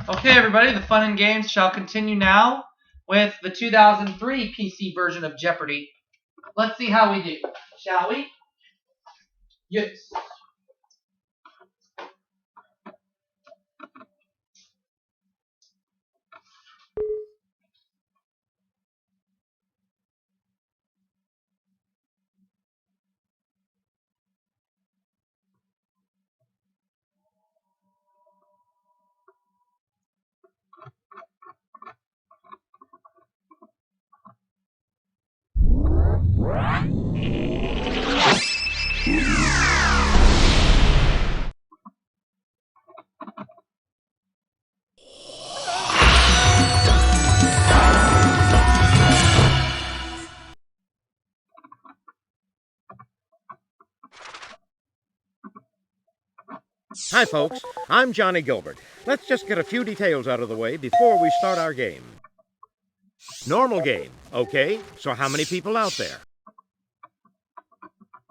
Okay, everybody, the fun and games shall continue now with the 2003 PC version of Jeopardy. Let's see how we do, shall we? Yes. Hi, folks. I'm Johnny Gilbert. Let's just get a few details out of the way before we start our game. Normal game, okay? So how many people out there?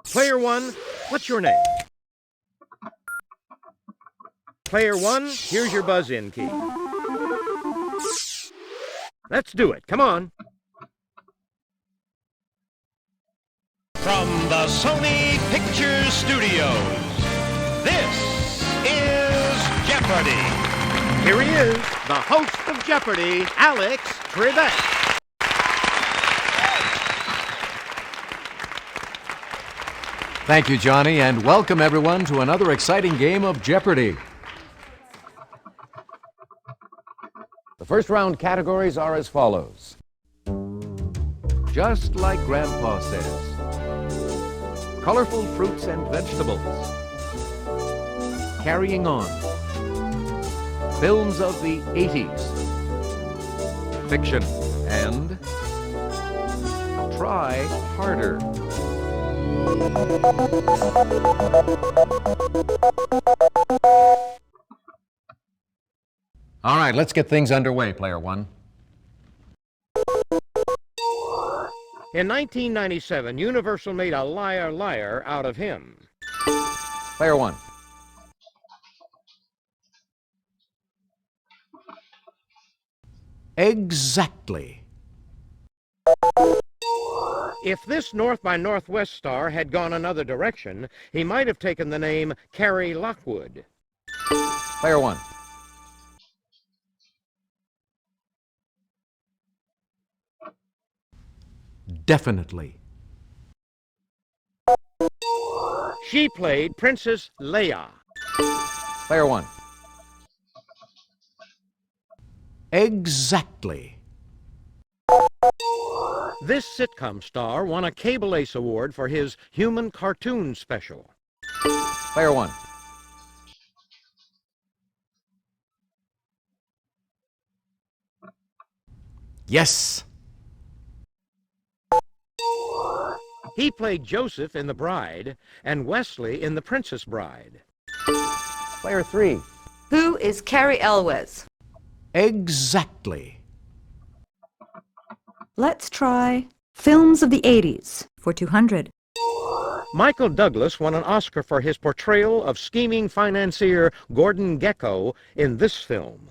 Player one, what's your name? Player one, here's your buzz-in key. Let's do it. Come on. From the Sony Pictures Studios, this is Jeopardy! Here he is, the host of Jeopardy, Alex Trebek. Thank you, Johnny, and welcome everyone to another exciting game of Jeopardy! The first round categories are as follows. Just like Grandpa says. Colorful fruits and vegetables. Carrying on. Films of the 80s. Fiction. And Try Harder. All right, let's get things underway, player one. In 1997, Universal made a liar liar out of him. Player one. Exactly. If this North by Northwest star had gone another direction, he might have taken the name Carrie Lockwood. Player one. Definitely. She played Princess Leia. Player one. Exactly. This sitcom star won a Cable Ace Award for his human cartoon special. Player one. Yes. He played Joseph in The Bride and Wesley in The Princess Bride. Player three. Who is Carrie Elwes? Exactly. Let's try films of the 80s for 200. Michael Douglas won an Oscar for his portrayal of scheming financier Gordon Gekko in this film.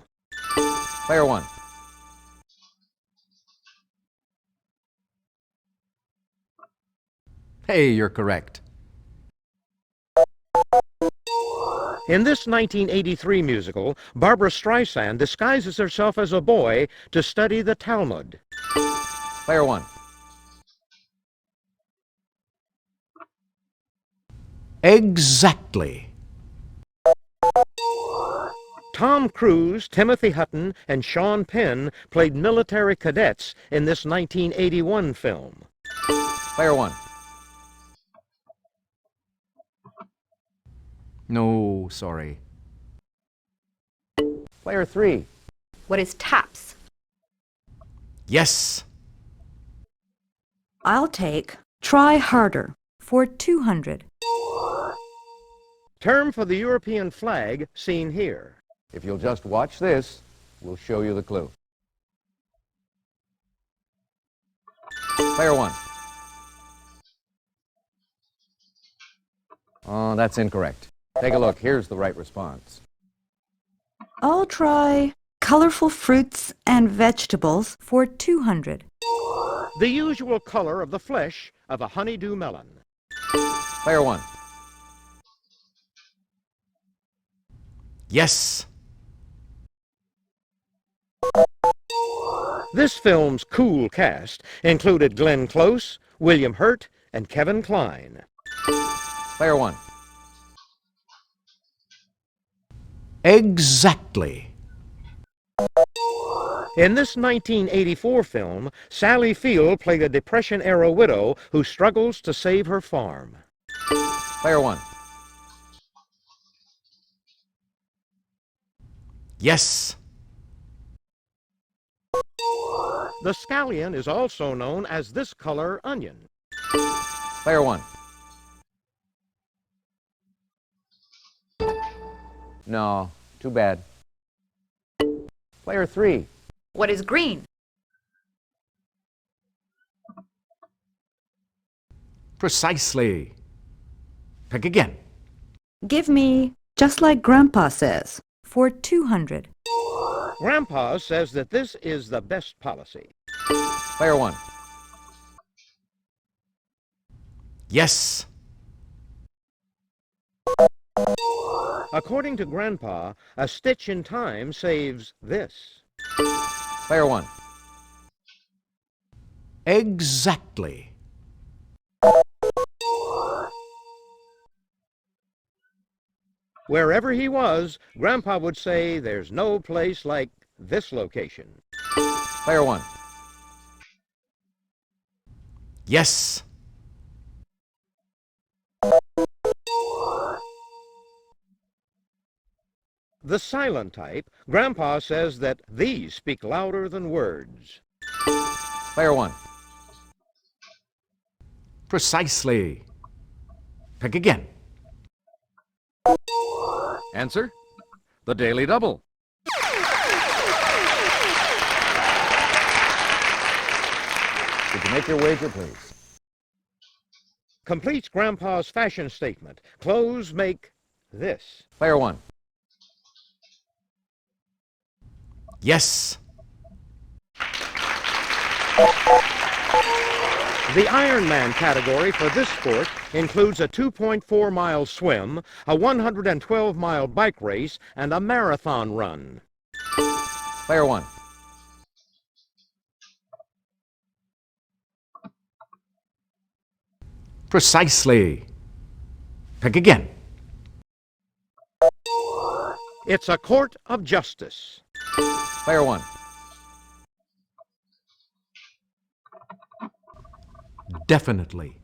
Player one. Hey, you're correct. In this 1983 musical, Barbara Streisand disguises herself as a boy to study the Talmud. Player one. Exactly. Tom Cruise, Timothy Hutton, and Sean Penn played military cadets in this 1981 film. Player one. No, sorry. Player three. What is TAPS? Yes. I'll take Try Harder for 200. Term for the European flag seen here. If you'll just watch this, we'll show you the clue. Player one. Oh, that's incorrect. Take a look. Here's the right response. I'll try Colorful fruits and vegetables for 200. The usual color of the flesh of a honeydew melon. Player 1. Yes. This film's cool cast included Glenn Close, William Hurt, and Kevin Kline. Player 1. Exactly. In this 1984 film, Sally Field played a Depression-era widow who struggles to save her farm. Player 1. Yes. The scallion is also known as this color onion. Player 1. No, too bad. Player 3. What is green? Precisely. Pick again. Give me just like Grandpa says for 200. Grandpa says that this is the best policy. Player 1. Yes. According to Grandpa, a stitch in time saves this. Player 1. Exactly. Wherever he was, Grandpa would say there's no place like this location. Player 1. Yes. The silent type, Grandpa says that these speak louder than words. Player 1. Precisely. Pick again. Answer: the Daily Double. Did you make your wager, please? Completes Grandpa's fashion statement. Clothes make this. Player 1. Yes. The Ironman category for this sport includes a 2.4-mile swim, a 112-mile bike race, and a marathon run. Player 1. Precisely. Pick again. It's a court of justice. Player 1. Definitely.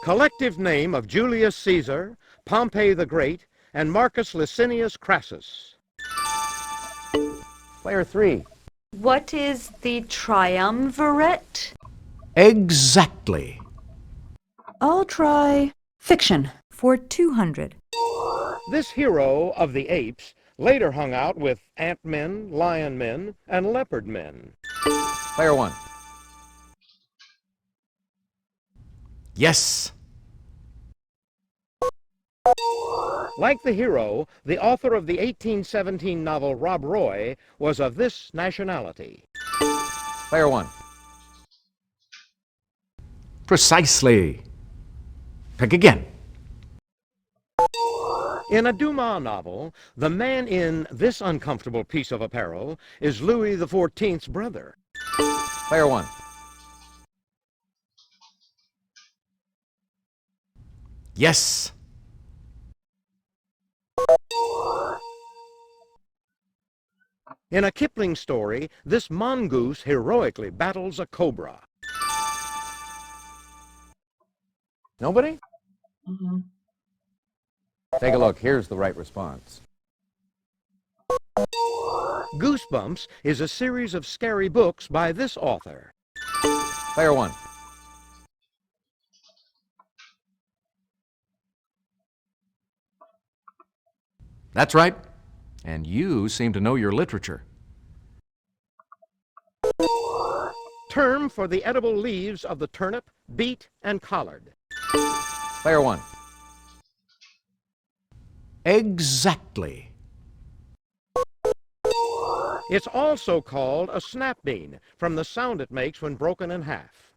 Collective name of Julius Caesar, Pompey the Great, and Marcus Licinius Crassus. Player 3. What is the triumvirate? Exactly. I'll try fiction for 200. This hero of the apes later hung out with ant-men, lion-men, and leopard-men. Player 1. Yes. Like the hero, the author of the 1817 novel Rob Roy was of this nationality. Player 1. Precisely. Pick again. In a Dumas novel, the man in this uncomfortable piece of apparel is Louis XIV's brother. Player 1. Yes. In a Kipling story, this mongoose heroically battles a cobra. Nobody? Mm-mm. Take a look. Here's the right response. Goosebumps is a series of scary books by this author. Player 1. That's right. And you seem to know your literature. Term for the edible leaves of the turnip, beet, and collard. Player 1. Exactly. It's also called a snap bean from the sound it makes when broken in half.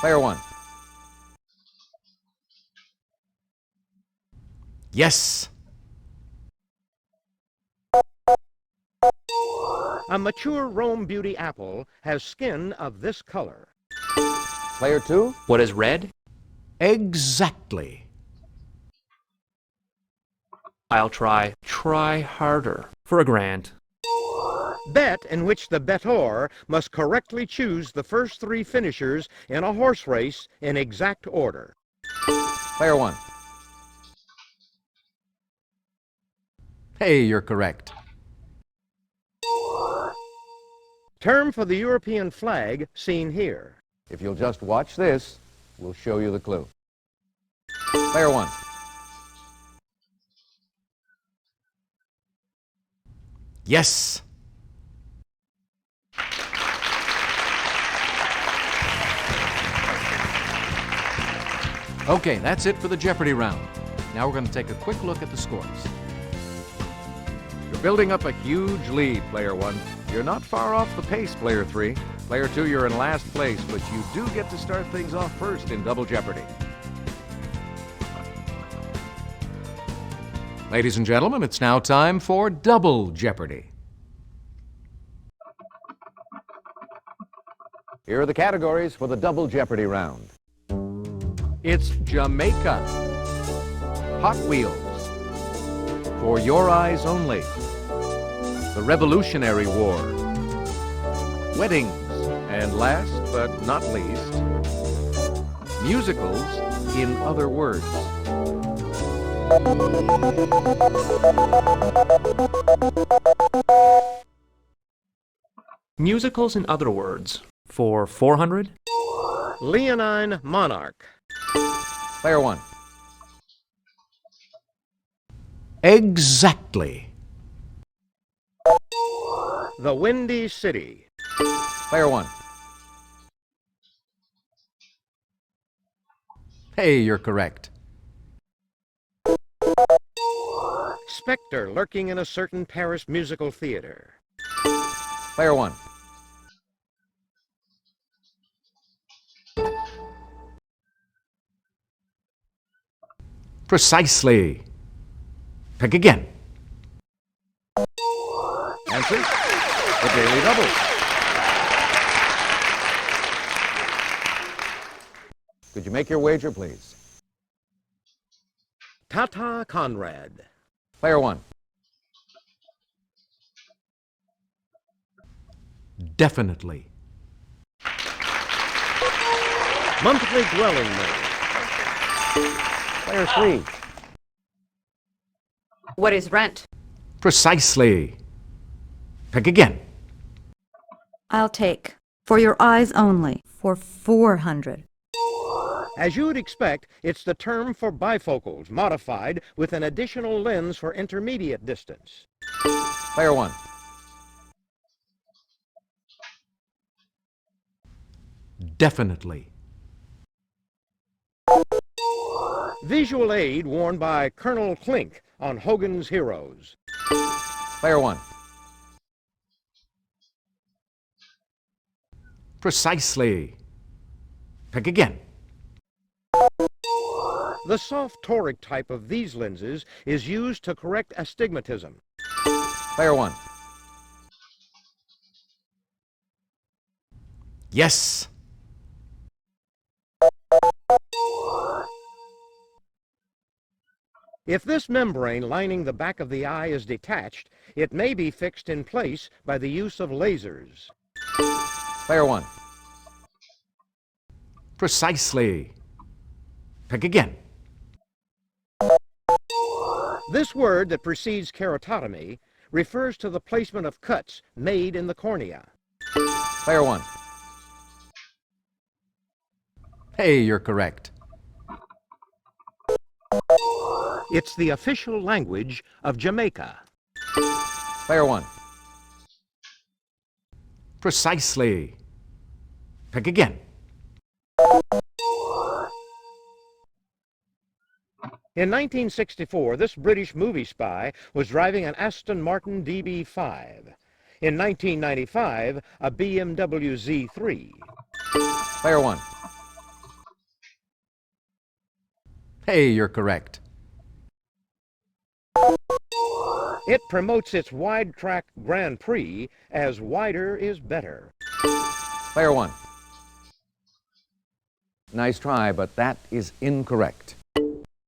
Player one. Yes. A mature Rome Beauty apple has skin of this color. Player two. What is red? Exactly. I'll try harder for a grand. Bet in which the bettor must correctly choose the first three finishers in a horse race in exact order. Player one. Hey, you're correct. Term for the European flag seen here. If you'll just watch this, we'll show you the clue. Player one. Yes. Okay, that's it for the Jeopardy round. Now we're going to take a quick look at the scores. You're building up a huge lead, Player one. You're not far off the pace, Player three. Player two, you're in last place, but you do get to start things off first in Double Jeopardy. Ladies and gentlemen, it's now time for Double Jeopardy. Here are the categories for the Double Jeopardy round. It's Jamaica, Hot Wheels, For Your Eyes Only, the Revolutionary War, weddings, and last but not least, musicals in other words. Musicals in other words. For 400? Leonine monarch. Player one. Exactly. The Windy City. Player one. Hey, you're correct. Spectre lurking in a certain Paris musical theater. Player one. Precisely. Pick again. Answer, the Daily Double. Could you make your wager, please? Tata Conrad. Player one. Definitely. Monthly dwelling rate. Player three. What is rent? Precisely. Pick again. I'll take For Your Eyes Only for 400. As you would expect, it's the term for bifocals, modified with an additional lens for intermediate distance. Player one. Definitely. Visual aid worn by Colonel Klink on Hogan's Heroes. Player one. Precisely. Pick again. The soft toric type of these lenses is used to correct astigmatism. Player one. Yes. If this membrane lining the back of the eye is detached, it may be fixed in place by the use of lasers. Player one. Precisely. Pick again. This word that precedes keratotomy refers to the placement of cuts made in the cornea. Player one. Hey, you're correct. It's the official language of Jamaica. Player one. Precisely. Pick again. In 1964, this British movie spy was driving an Aston Martin DB5. In 1995, a BMW Z3. Player 1. Hey, you're correct. It promotes its wide track Grand Prix as wider is better. Player 1. Nice try, but that is incorrect.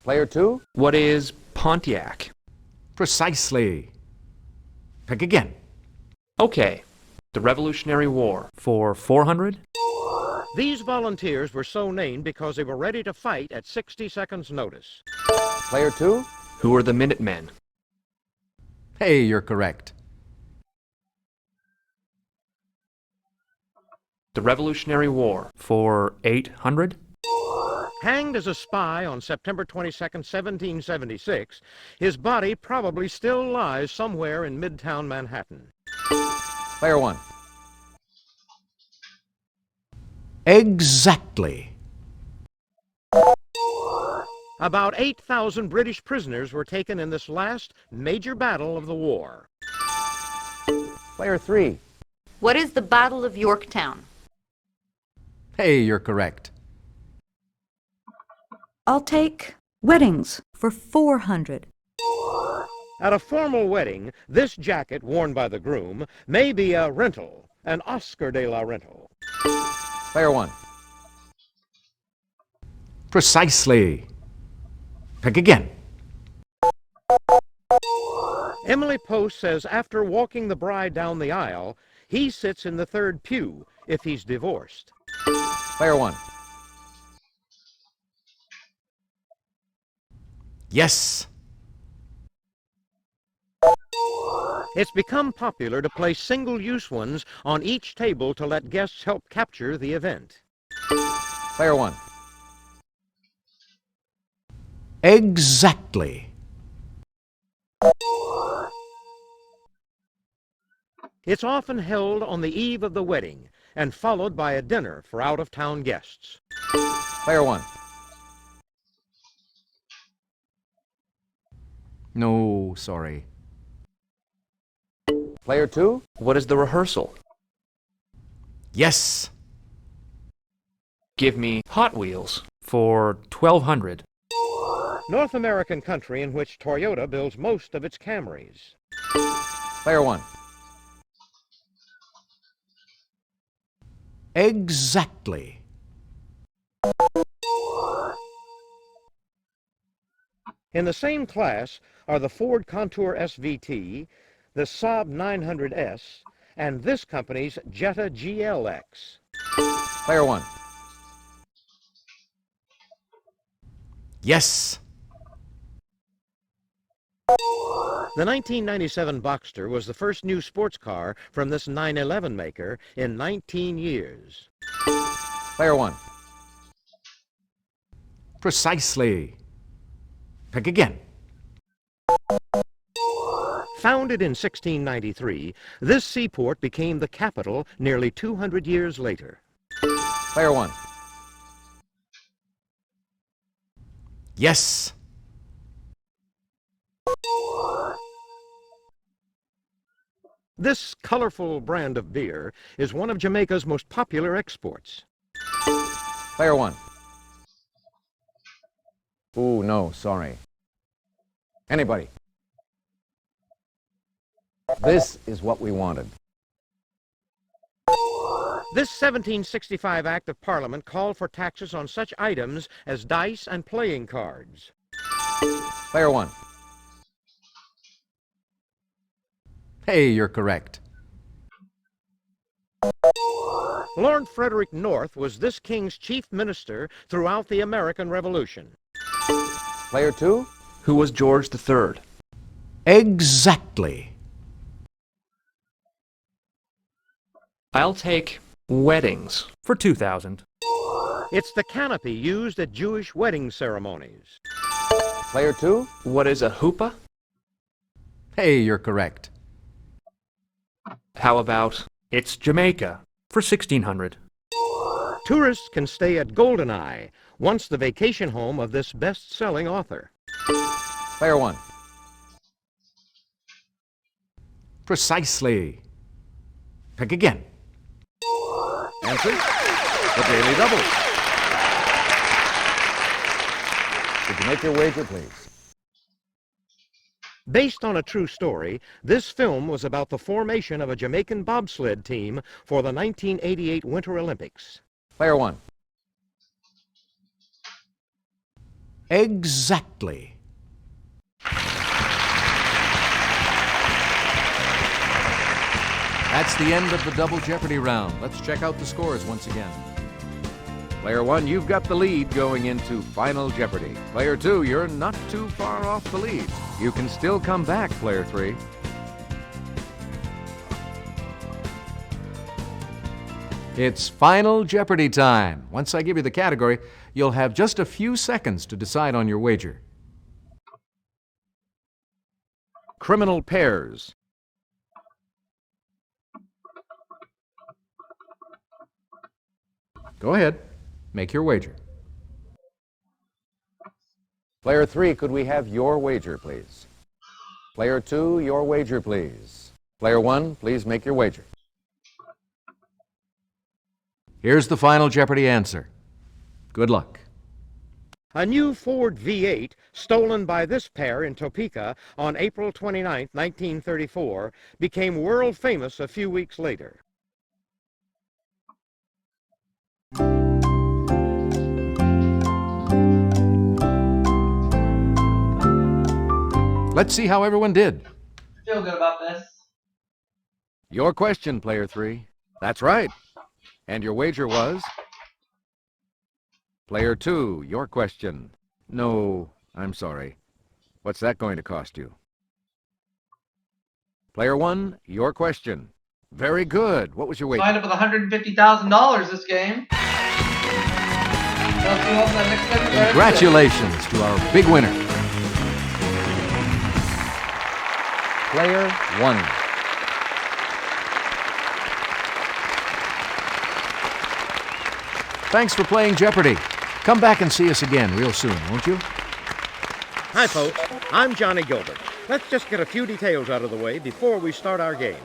Player 2. What is Pontiac? Precisely. Pick again. Okay. The Revolutionary War. For 400? These volunteers were so named because they were ready to fight at 60 seconds' notice. Player 2. Who are the Minutemen? Hey, you're correct. The Revolutionary War. For 800? Hanged as a spy on September 22nd, 1776, his body probably still lies somewhere in Midtown Manhattan. Player 1. Exactly. About 8,000 British prisoners were taken in this last major battle of the war. Player 3. What is the Battle of Yorktown? Hey, you're correct. I'll take weddings for 400. At a formal wedding, this jacket worn by the groom may be a rental, an Oscar de la rental. Player 1. Precisely. Pick again. Emily Post says after walking the bride down the aisle, he sits in the third pew if he's divorced. Player 1. Yes. It's become popular to place single-use ones on each table to let guests help capture the event. Player 1. Exactly. It's often held on the eve of the wedding and followed by a dinner for out-of-town guests. Player 1. No, sorry. Player 2. What is the rehearsal? Yes. Give me Hot Wheels. For 1200. North American country in which Toyota builds most of its Camrys. Player 1. Exactly. In the same class are the Ford Contour SVT, the Saab 900S, and this company's Jetta GLX. Player 1. Yes. The 1997 Boxster was the first new sports car from this 911 maker in 19 years. Player 1. Precisely. Pick again. Founded in 1693, this seaport became the capital nearly 200 years later. Player 1. Yes. This colorful brand of beer is one of Jamaica's most popular exports. Player 1. Ooh, no, sorry. Anybody? This is what we wanted. This 1765 Act of Parliament called for taxes on such items as dice and playing cards. Player 1. Hey, you're correct. Lord Frederick North was this king's chief minister throughout the American Revolution. Player 2. Who was George III? Exactly. I'll take weddings. For 2000. It's the canopy used at Jewish wedding ceremonies. Player 2. What is a hoopah? Hey, you're correct. How about it's Jamaica? For 1600. Tourists can stay at Golden Eye, once the vacation home of this best-selling author. Player 1. Precisely. Pick again. Answer, the Daily Double. Could you make your wager, please? Based on a true story, this film was about the formation of a Jamaican bobsled team for the 1988 Winter Olympics. Player one. Exactly. That's the end of the Double Jeopardy round. Let's check out the scores once again. Player one, you've got the lead going into Final Jeopardy. Player two, you're not too far off the lead. You can still come back, player three. It's Final Jeopardy time. Once I give you the category, you'll have just a few seconds to decide on your wager. Criminal pairs. Go ahead. Make your wager. Player three, could we have your wager, please? Player two, your wager, please. Player one, please make your wager. Here's the Final Jeopardy answer. Good luck. A new Ford V8, stolen by this pair in Topeka on April 29, 1934, became world famous a few weeks later. Let's see how everyone did. Feel good about this. Your question, player three. That's right. And your wager was? Player two, your question. No, I'm sorry. What's that going to cost you? Player one, your question. Very good. What was your wager? Signed up with $150,000 this game. Let's see what's that next segment. Congratulations to our big winner. Player one. Thanks for playing Jeopardy! Come back and see us again real soon, won't you? Hi, folks. I'm Johnny Gilbert. Let's just get a few details out of the way before we start our game.